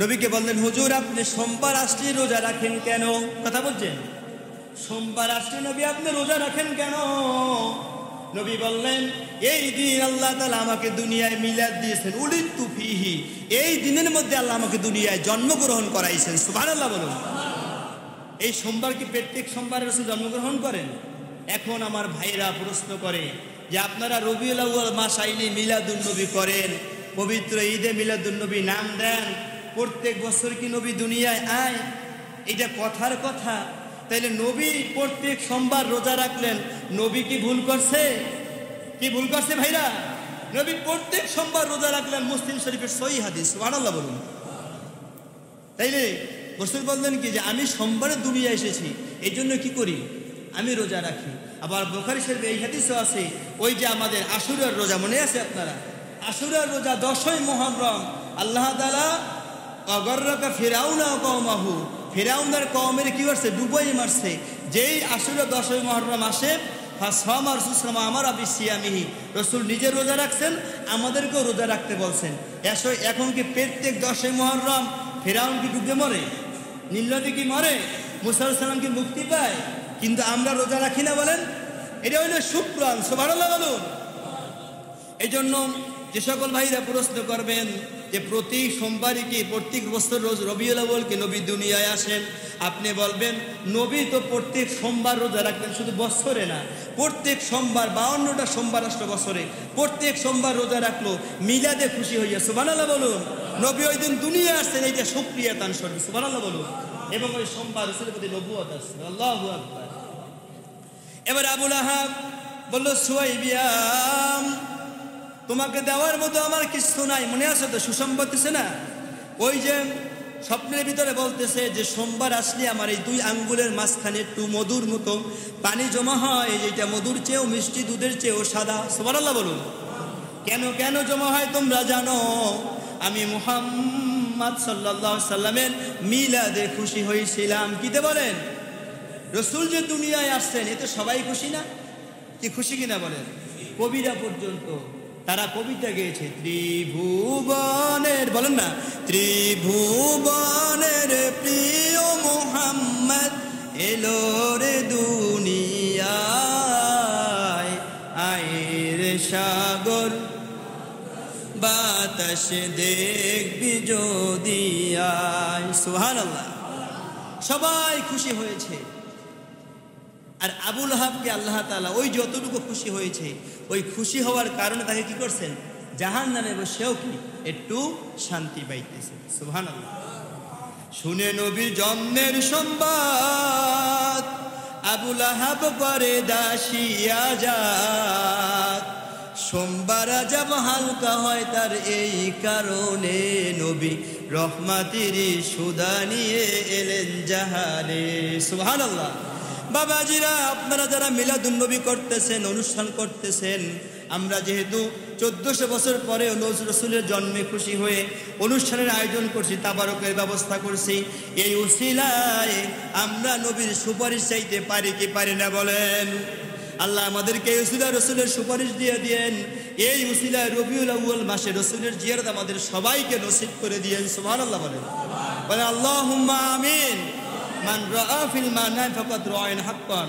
নবীকে বললেন, হুজুর আপনি সোমবার আসলে রোজা রাখেন কেন? কথা বলছেন, সোমবার আসলে নবী আপনি রোজা রাখেন কেন? নবী বললেন, এই দিন আল্লাহ তাআলা আমাকে দুনিয়ায় মিলাদ দিয়েছেন, উলিদতু ফীহি, এই দিনের মধ্যে আল্লাহ আমাকে দুনিয়ায় জন্মগ্রহণ করাইছেন। সুবহানাল্লাহ বলুন। এই সোমবার কি প্রত্যেক সোমবারে রাসূল জন্মগ্রহণ করেন? এখন আমার ভাইরা প্রশ্ন করে যে আপনারা রবিউল আউয়াল মাস আইলে মিলাদুন নবী করেন, পবিত্র ঈদে মিলাদুন নবী নাম দেন, প্রত্যেক বছর কি নবী দুনিয়ায় আয়? এটা কথার কথা। তাইলে নবী প্রত্যেক সোমবার রোজা রাখলেন, নবী কি ভুল করছে? কি ভুল করছে ভাইরা? নবী প্রত্যেক সোমবার রোজা রাখলেন, মুসলিম শরীফের সহিহ হাদিস। সুবহানাল্লাহ বলুন। তাইলে রাসূল বললেন কি যে আমি সোমবারে দুনিয়া এসেছি, এই জন্য কি করি? আমি রোজা রাখি। আবার বুখারী শরীফে এই হাদিসও আছে, ওই যে আমাদের আশুরার রোজা মনে আছে আপনারা? আশুরার রোজা 10ই মুহররম আল্লাহ তাআলা অগররাকা ফিরাউনা কওমাহু, ফিরাউনের কওমের কি করছে? ডুবাই মারছে। যেই আশুরা 10ই মুহররম আসে, ফাসামা রাসূল আমার আবিসিয়ামিহি, রাসূল নিজে রোজা রাখছেন, আমাদেরকেও রোজা রাখতে বলছেন। এখন কি প্রত্যেক 10ই মুহররম ফিরাউন কি ডুবে মরে? নীল নদী কি মরে? মুসা আলাইহিস সালাম কি মুক্তি পায়? কিন্তু আমরা রোজা রাখি না বলেন। এটা হইল শুকরান। সুবহানাল্লাহ বলুন। এই জন্য যে সকল ভাইরা প্রশ্ন করবেন যে প্রতি সোমবারই কি প্রত্যেক বছর রোজ রবিউল আউয়াল কি নবী দুনিয়ায় আসেন, আপনি বলবেন নবী তো প্রত্যেক সোমবার রোজা রাখতেন, শুধু বছরে না, প্রত্যেক সোমবার 52টা সোমবার আসলো বছরে, প্রত্যেক সোমবার রোজা রাখলো, মিলাদে খুশি হইয়া। সুবহানাল্লাহ বলুন। নবী ওই দিন দুনিয়া আসছেন, এইটা শুকরিয়া তান স্বরূপ। সুবহানাল্লাহ বলুন। এবং ওই সোমবার রাসূলের প্রতি নবুয়ত আছে। আল্লাহু আকবার। এবার আবু লাহাব বলল, সুয়াইবিয়াম তোমাকে দেওয়ার মতো আমার কিছু নাই, মনে আছে তো? সুসংবাদ দিছে না? ওই যে স্বপ্নের ভিতরে বলতেছে যে সোমবার আসলে আমার এই 2 আঙ্গুলের মাঝখানে একটু মধুর মতো পানি জমা হয়, যেটা মধুর চেয়েও মিষ্টি, দুধের চেয়েও সাদা। সুবহানাল্লাহ বলুন। কেন কেন জমা হয় তোমরা জানো? আমি মুহাম্মদ সাল্লাল্লাহু আলাইহি সাল্লামের মিলাদে খুশি হয়েছিলাম। কিতে বলেন? রাসূল যে দুনিয়ায় আসছেন, এতে সবাই খুশি না? কি খুশি কিনা বলেন? কবিরা পর্যন্ত তারা কবিতা গেয়েছে, ত্রিভুবনের, বলেন না, ত্রিভুবনের প্রিয় মুহাম্মদ এলো রে দুনিয়ায়, আয়ের সাগর বাতাস দেখবি যদি আয়। সুবহানাল্লাহ। সবাই খুশি হয়েছে। আর আবু লাহাবকে আল্লাহ তাআলা ওই যতটুকু খুশি হয়েছে, ওই খুশি হওয়ার কারণে তাকে কি করছেন? জাহান্নামে বসেও কি একটু শান্তি পাইতেছে। সুবহানাল্লাহ। শুনে নবীর জন্মের সংবাদ, আবু লাহাব করে দাসী আজাদ, সোমবার আযাব হালকা হয় তার এই কারণে, নবী রহমাতের সুধা নিয়ে এলেন জাহানে। সুবহানাল্লাহ। বাবাজিরা, আপনারা যারা মিলাদুন নবী করতেছেন, অনুষ্ঠান করতেছেন, আমরা যেহেতু 1400 বছর পরে রাসূলের জন্মে খুশি হয়ে অনুষ্ঠানের আয়োজন করছি, তাবারকের ব্যবস্থা করছি, এই উসিলায় আমরা নবীর সুপারিশ চাইতে পারি কি পারি না বলেন? আল্লাহ আমাদেরকে এই উসিলায় রাসূলের সুপারিশ দিয়ে দেন। এই উসিলায় রবিউল আউয়াল মাসে রাসূলের জিয়ারত আমাদের সবাইকে নসিব করে দিয়েন। সুবহানাল্লাহ বলেন। বলেন আল্লাহুম্মা আমিন। মান রাআ ফিল মানাম ফাকাদ রাআইন হাক্কান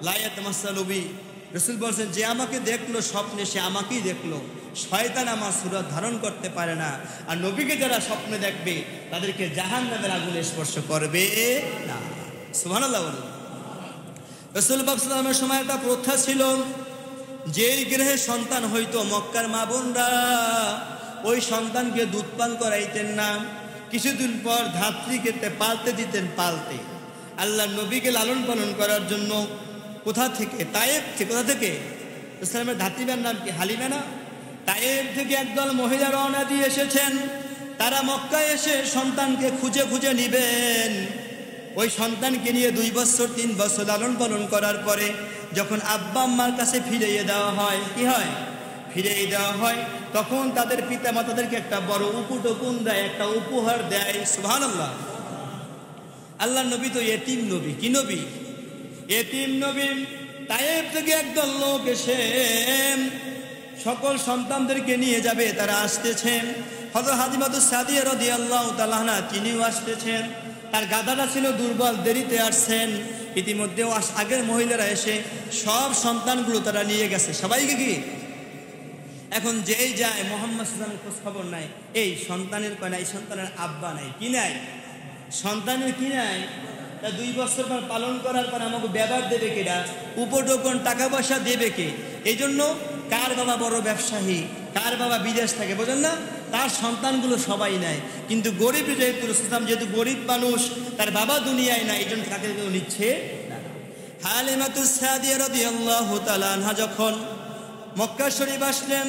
লা ইয়াতামাসসালু বি। রাসূল বলেন, যে আমাকে দেখলো স্বপ্নে সে আমাকেই দেখলো। শয়তান আমার সূরত ধারণ করতে পারে না। আর নবীকে যারা স্বপ্নে দেখবে তাদেরকে জাহান্নামের আগুনে স্পর্শ করবে না। সুবহানাল্লাহ বলেন। রাসূল পাক সাল্লাল্লাহু আলাইহি ওয়াসাল্লামের সময় একটা প্রথা ছিল, যেই গৃহে সন্তান হইতো মক্কার মা বোনরা ওই সন্তানকে দুধ পান করাইতেন না। কিছুদিন পর ধাত্রীকে পালতে দিতেন, পালতে। আল্লাহ নবীকে লালন পালন করার জন্য কোথা থেকে? তায়েব থেকে। কোথা থেকে? ইসলামের ধাত্রীর নাম কি? হালিমা না? তায়েব থেকে একদল মহিলা রওনা দিয়ে এসেছেন। তারা মক্কায় এসে সন্তানকে খুঁজে খুঁজে নিবেন। ওই সন্তানকে নিয়ে 2 বছর 3 বছর লালন পালন করার পরে যখন আব্বা আম্মার কাছে ফিরিয়ে দেওয়া হয়, কি হয়? ফিরিয়ে দেওয়া হয়, তখন তাদের পিতা মাতাদেরকে একটা বড় উপঢৌকন দেয়, একটা উপহার দেয়। সুবহানাল্লাহ। আল্লাহ নবী তো এতিম নবী। কি নবী? এতিম নবী। তায়েব থেকে একদল লোক এসে সকল সন্তানদেরকে নিয়ে যাবে, তারা আসতেছেন। হযরত হালিমাতুস সাদিয়া রাদিয়াল্লাহু তাআলা আনহা তিনিও আসতেছেন। তার গাধাটা ছিল দুর্বল, দেরিতে আসছেন। ইতিমধ্যেও আগের মহিলারা এসে সব সন্তানগুলো তারা নিয়ে গেছে, সবাইকে কি। এখন যেই যায় মুহাম্মদ সাল্লাল্লাহু আলাইহি ওয়াসাল্লামের খোঁজ খবর নাই, এই সন্তানের কয় নাই, সন্তানের আব্বা নাই, কি নাই, সন্তানের কি নাই। তা 2 বছর পর পালন করার পর আমাকে ব্যবহার দেবে কেডা, উপটোকন টাকা পয়সা দেবে কে। এই জন্য কার বাবা বড় ব্যবসায়ী, কার বাবা বিদেশ থাকে, বোঝেন না, তার সন্তানগুলো সবাই নেয়। কিন্তু গরিব যেহেতু রাসূল যেহেতু গরিব মানুষ, তার বাবা দুনিয়ায় নাই, এই জন্য তাকে কেউ নিচ্ছে না। হালিমাতুস সাদিয়া রাদিয়াল্লাহু তাআলা আনহা যখন মক্কা শরীফ আসলেন,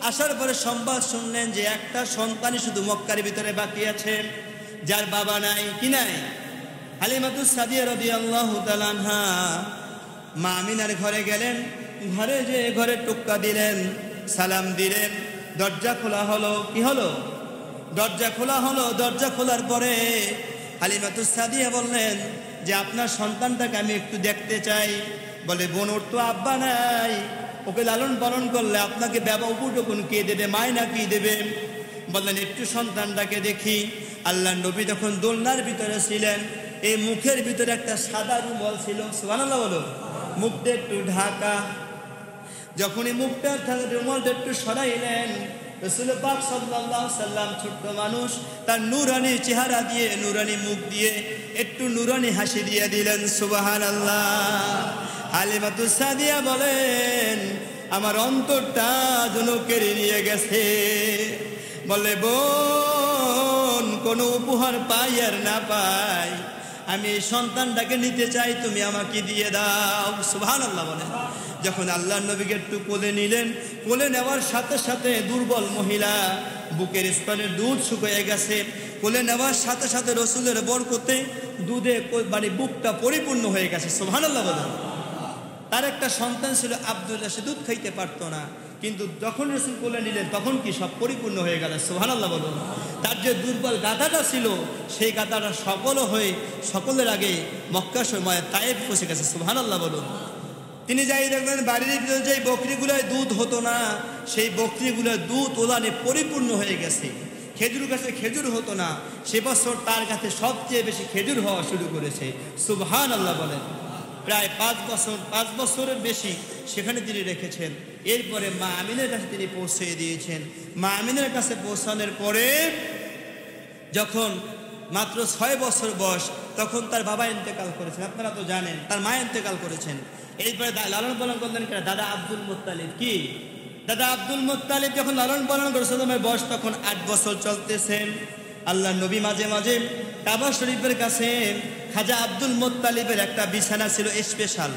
আসার পরে সংবাদ শুনলেন যে একটা সন্তানই শুধু মক্কার ভিতরে বাকি আছে, যার বাবা নাই, কি নাই। হালিমাতুস সাদিয়া রাদিয়াল্লাহু তাআলা আনহা মা আমিনার ঘরে গেলেন। ঘরে যে ঘরে টুক্কা দিলেন, সালাম দিলেন, দরজা খোলা হলো। কি হলো? দরজা খোলা হলো। দরজা খোলার পরে হালিমাতুস সাদিয়া বললেন যে আপনার সন্তানটাকে আমি একটু দেখতে চাই। বলে বোন, ওর তো আব্বা নাই, ওকে লালন পালন করলে আপনাকে বাবা উপটুকুন কে দেবে, মায়না কি দেবে। বললেন একটু সন্তানটাকে দেখি। আল্লাহ নবী তখন দোলনার ভিতরে ছিলেন, এই মুখের ভিতরে একটা সাদা রুমাল ছিল, সুবহানাল্লাহ বলো, মুখটা একটু ঢাকা। যখনই মুখটা রুমালটা একটু সরাইলেন, রাসূল পাক সাল্লাল্লাহু আলাইহি সাল্লাম ছোট্ট মানুষ, তার নূরানি চেহারা দিয়ে, নূরানি মুখ দিয়ে একটু নূরানি হাসি দিয়ে দিলেন, সুবহানাল্লাহ। হালিমাতুস সাদিয়া বলেন আমার অন্তরটা যেন কেড়ে নিয়ে গেছে। বলে বোন, কোনো উপহার পাই আর না পাই, আমি এই সন্তানটাকে নিতে চাই, তুমি আমাকে দিয়ে দাও, সুবহানাল্লাহ বলেন। যখন আল্লাহর নবীকে একটু কোলে নিলেন, কোলে নেওয়ার সাথে সাথে দুর্বল মহিলা, বুকের স্তনের দুধ শুকিয়ে গেছে, কোলে নেওয়ার সাথে সাথে রাসূলের বরকতে দুধে মানে বুকটা পরিপূর্ণ হয়ে গেছে, সুবহানাল্লাহ বলেন। তার একটা সন্তান ছিল আব্দুল্লাহ, সে দুধ খাইতে পারতো না, কিন্তু যখন রাসূল কোলে নিলেন তখন কি সব পরিপূর্ণ হয়ে গেল, সুবহানাল্লাহ বলুন। তার যে দুর্বল গাধাটা ছিল, সেই গাধাটা সবল হয়ে সকলের আগে মক্কা সময় তায়েফ পৌঁছে গেছে, সুবহানাল্লাহ বলুন। তিনি যাই দেখবেন বাড়ির ভিতরে যে বকরিগুলোয় দুধ হতো না, সেই বকরিগুলোর দুধ ওলানে পরিপূর্ণ হয়ে গেছে। খেজুর গাছে খেজুর হতো না, সে বছর তার কাছে সবচেয়ে বেশি খেজুর হওয়া শুরু করেছে, সুবহানাল্লাহ বলেন। প্রায় 5 বছরের বেশি সেখানে তিনি রেখেছেন। এরপরে মা আমিনের কাছে তিনি পৌঁছে দিয়েছেন। মা আমিনের কাছে পৌঁছানোর পরে যখন মাত্র 6 বছর বয়স, তখন তার বাবা ইন্তেকাল করেছেন, আপনারা তো জানেন, তার মা ইন্তেকাল করেছেন। এরপরে লালন পালন করলেন দাদা আব্দুল মুত্তালিব। কি দাদা আব্দুল মুত্তালিব যখন লালন পালন করেছেন, বয়স তখন 8 বছর চলতেছেন। আল্লাহ নবী মাঝে মাঝে কাবা শরীফের কাছে খাজা আব্দুল মুত্তালিবের একটা বিছানা ছিল স্পেশাল,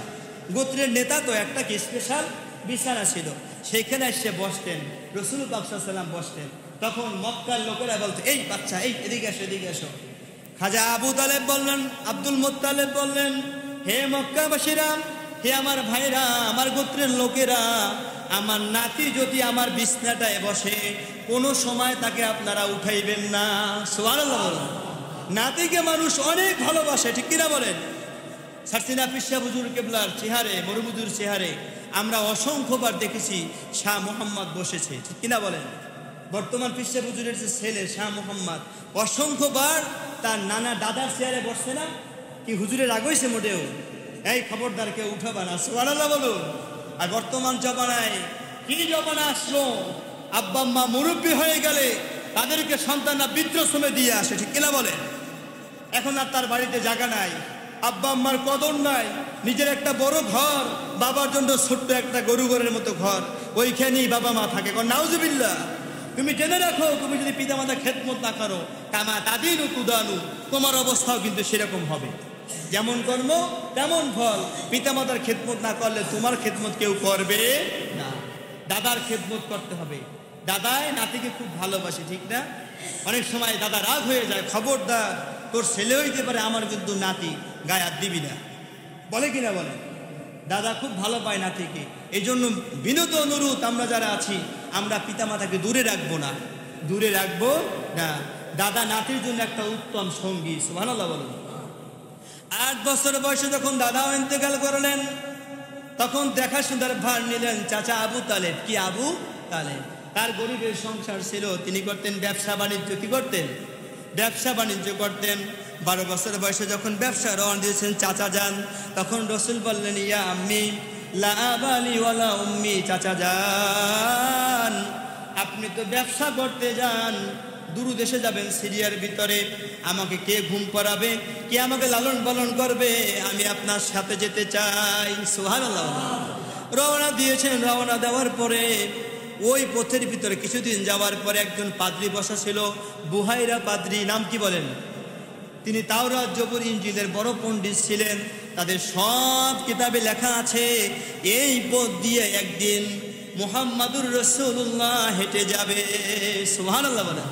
গোত্রের নেতা তো, একটা কি স্পেশাল বিছানা ছিল, সেইখানে এসে বসতেন, রাসূল পাক সাল্লাল্লাহু আলাইহি ওয়াসাল্লাম বসতেন। তখন মক্কার লোকেরা বলতো, এই বাচ্চা, এই এদিকে এসো, এদিকে এসো। খাজা আবু তালেব বললেন, আব্দুল মুত্তালিব বললেন, হে মক্কাবাসীরা, হে আমার ভাইরা, আমার গোত্রের লোকেরা, আমার নাতি যদি আমার বিছনাটায় বসে, কোনো সময় তাকে আপনারা উঠাইবেন না, সুবহানাল্লাহ। নাতিকে মানুষ অনেক ভালোবাসে, ঠিক কিনা বলেন। সারসিনা পিসা হুজুর কেবলার চেহারে, মরুমুদুর চেহারে আমরা অসংখ্যবার দেখেছি শাহ মোহাম্মদ বসেছে, ঠিক কিনা বলেন। বর্তমান পিসা হুজুরের যে ছেলে শাহ মোহাম্মদ, অসংখ্যবার তার নানা দাদার চেয়ারে বসছে না, কি হুজুরের রাগ হইছে মোটেও, এই খবরদার কেউ উঠাবা না, সুবহানাল্লাহ বলুন। আর বর্তমান জমানায় কি জমানা আসলো, আব্বা আম্মা মুরব্বী হয়ে গেলে তাদেরকে সন্তানরা বৃদ্ধাশ্রমে দিয়ে আসে, ঠিক কিনা বলেন। এখন আর তার বাড়িতে জায়গা নাই, আব্বা আম্মার কদর নাই, নিজের একটা বড় ঘর, বাবার জন্য ছোট্ট একটা গরু ঘরের মতো ঘর, ওইখানেই বাবা মা থাকে। নাউজুবিল্লাহ। তুমি জেনে রাখো, তুমি যদি পিতামাতা খেদমত না করো, কামা তাদিনু তুদানু, তোমার অবস্থাও কিন্তু সেরকম হবে। যেমন কর্ম তেমন ফল। পিতামাতার খেদমত না করলে তোমার খেদমত কেউ করবে না। দাদার খেদমত করতে হবে। দাদাই নাতিকে খুব ভালোবাসে, ঠিক না। অনেক সময় দাদা রাগ হয়ে যায়, খবরদার, তোর ছেলে হইতে পারে, আমার কিন্তু নাতি, গায়ে হাত দিবি না, বলে কিনা বলে। দাদা খুব ভালো পায় নাতিকে। এই জন্য বিনত অনুরোধ, আমরা যারা আছি, আমরা পিতামাতাকে দূরে রাখবো না, দূরে রাখবো না। দাদা নাতির জন্য একটা উত্তম সঙ্গী, সুবহানাল্লাহ বলুন। 8 বছর বয়সে যখন দাদাও ইন্তেকাল করলেন, তখন দেখাশোনার ভার নিলেন চাচা আবু তালেব। কি আবু তালেব? তার গরিবের সংসার ছিল, তিনি করতেন ব্যবসা বাণিজ্য। কি করতেন? ব্যবসা বাণিজ্য করতেন। 12 বছর বয়সে যখন ব্যবসা রওনা দিয়েছেন চাচা যান, তখন রসুল বললেন, ইয়া আম্মি লা আবালি ওয়ালা উম্মি, চাচা যান আপনি তো ব্যবসা করতে যান, দূর দেশে যাবেন সিরিয়ার ভিতরে, আমাকে কে ঘুম পড়াবে, কে আমাকে লালন পালন করবে, আমি আপনার সাথে যেতে চাই। সুবহানাল্লাহ। রওনা দিয়েছেন। রওনা দেওয়ার পরে ওই পথের ভিতরে কিছুদিন যাওয়ার পরে একজন পাদ্রী বসা ছিল, বুহাইরা পাদ্রী, নাম কি বলেন? তিনি তাওরাত, জবুর, ইনজিলের বড় পণ্ডিত ছিলেন। তাদের সব কিতাবে লেখা আছে এই পথ দিয়ে একদিন মুহাম্মাদুর রাসূলুল্লাহ হেঁটে যাবে। সুবহানাল্লাহ বলেন।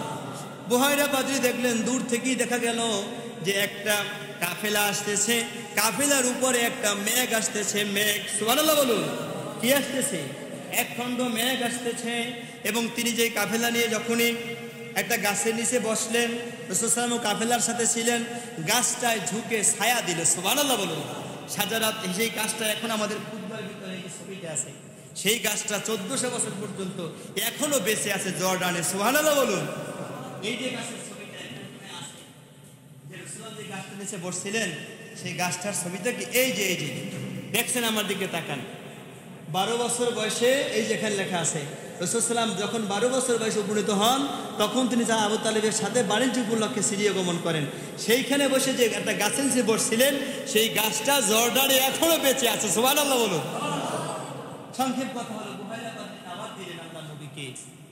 বুহাইরা পাদ্রী দেখলেন, দূর থেকেই দেখা গেল যে একটা কাফেলা আসতেছে, কাফেলার উপরে একটা মেঘ আসতেছে। মেঘ, সুবহানাল্লাহ বলুন। কি আসতেছে? এক খণ্ড মেঘ আসতেছে। এবং তিনি যে কাফেলা নিয়ে যখনই একটা গাছের নিচে বসলেন, রাসূল সাল্লাল্লাহু আলাইহি ওয়াসাল্লাম কাফেলার সাথে ছিলেন, গাছটায় ঝুঁকে ছায়া দিল। সুবহানাল্লাহ বলুন। সাজারাত, সেই গাছটা এখন আমাদের খুতবার ভিতরে এই ছবিটা আছে। সেই গাছটা 1400 বছর পর্যন্ত এখনো বেঁচে আছে জর্ডানে। সুবহানাল্লাহ বলুন। এই যে গাছের ছবিটা এখানে আছে, যে রাসূলুল্লাহ যে গাছটার নিচে বসছিলেন, সেই গাছটার ছবিটা কি এই যে দেখছেন? আমার দিকে তাকান। 12 বছর বয়সে এই যেখানে লেখা আছে, রাসূল সাল্লাম যখন 12 বছর বয়সে উপনীত হন, তখন তিনি আবু তালেবের সাথে বাণিজ্য উপলক্ষে সিরিয়া গমন করেন। সেইখানে বসে যে একটা গাছের নিচে বসছিলেন, সেই গাছটা জর্ডানে এখনো বেঁচে আছে। সুবহানাল্লাহ বলুন। সংক্ষেপ কথা হলো, বুহাইরা পাদ্রী দাওয়াত দিলেন আল্লাহর নবীকে,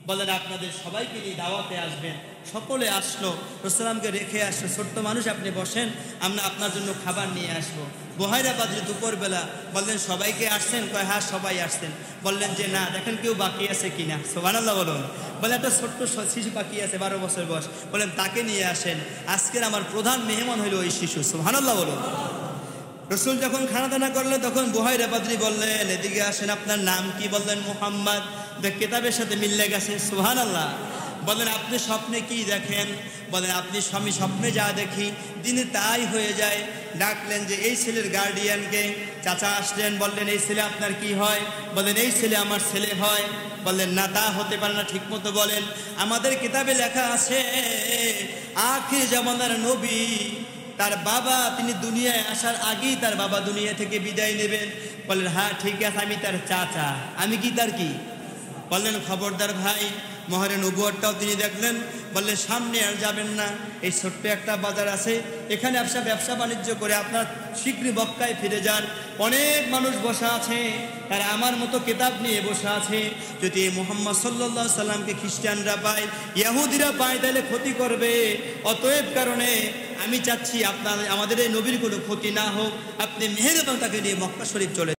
বলেন আপনাদের সবাইকে নিয়ে দাওয়াতে আসবেন। সকলে আসলো, রাসূল সাল্লামকে রেখে আসলো। ছোট্ট মানুষ, আপনি বসেন, আমরা আপনার জন্য খাবার নিয়ে আসবো। বুহাইরা পাদ্রী দুপুরবেলা বললেন, সবাইকে আসছেন? কয় হ্যাঁ সবাই আসছেন। বললেন যে না, দেখেন কেউ বাকি আছে কিনা। সুবহানাল্লাহ বলুন। বলে একটা ছোট্ট শিশু বাকি আছে, 12 বছর বয়স। বলেন তাকে নিয়ে আসেন, আজকের আমার প্রধান মেহমান হইল ওই শিশু। সুবহানাল্লাহ বলুন। রসুল যখন খানা দানা করলেন, তখন বুহাইরা পাদ্রী বললেন, এদিকে আসেন, আপনার নাম কি? বললেন মুহাম্মদ। কিতাবের সাথে মিললে গেছে। সুবহানাল্লাহ। বলেন আপনি স্বপ্নে কি দেখেন? বলেন আপনি স্বামী স্বপ্নে যা দেখি দিনে তাই হয়ে যায়। ডাকলেন যে এই ছেলের গার্ডিয়ানকে। চাচা আসলেন, বললেন এই ছেলে আপনার কি হয়? বলেন এই ছেলে আমার ছেলে হয়। বললেন না, তা হতে পারে না, ঠিক মতো বলেন। আমাদের কিতাবে লেখা আছে আখির জামানার নবী, তার বাবা, তিনি দুনিয়ায় আসার আগেই তার বাবা দুনিয়া থেকে বিদায় নেবেন। বললেন হ্যাঁ ঠিক আছে, আমি তার চাচা। আমি কি তার কি? বললেন খবরদার ভাই, মহরে নবুয়তটাও তিনি দেখলেন। বললেন সামনে আর যাবেন না, এই ছোট্ট একটা বাজার আছে, এখানে ব্যবসা বাণিজ্য করে আপনার শীঘ্রই মক্কায় ফিরে যান। অনেক মানুষ বসা আছে, তারা আমার মতো কিতাব নিয়ে বসা আছে। যদি মুহাম্মদ সাল্লাল্লাহু আলাইহি সাল্লামকে খ্রিস্টানরা পায়, ইহুদিরা পায়, তাহলে ক্ষতি করবে। অতএব কারণে আমি চাচ্ছি আমাদের এই নবীর কোনো ক্ষতি না হোক। আপনি মেহেরবান তাকে নিয়ে মক্কা শরীফ চলে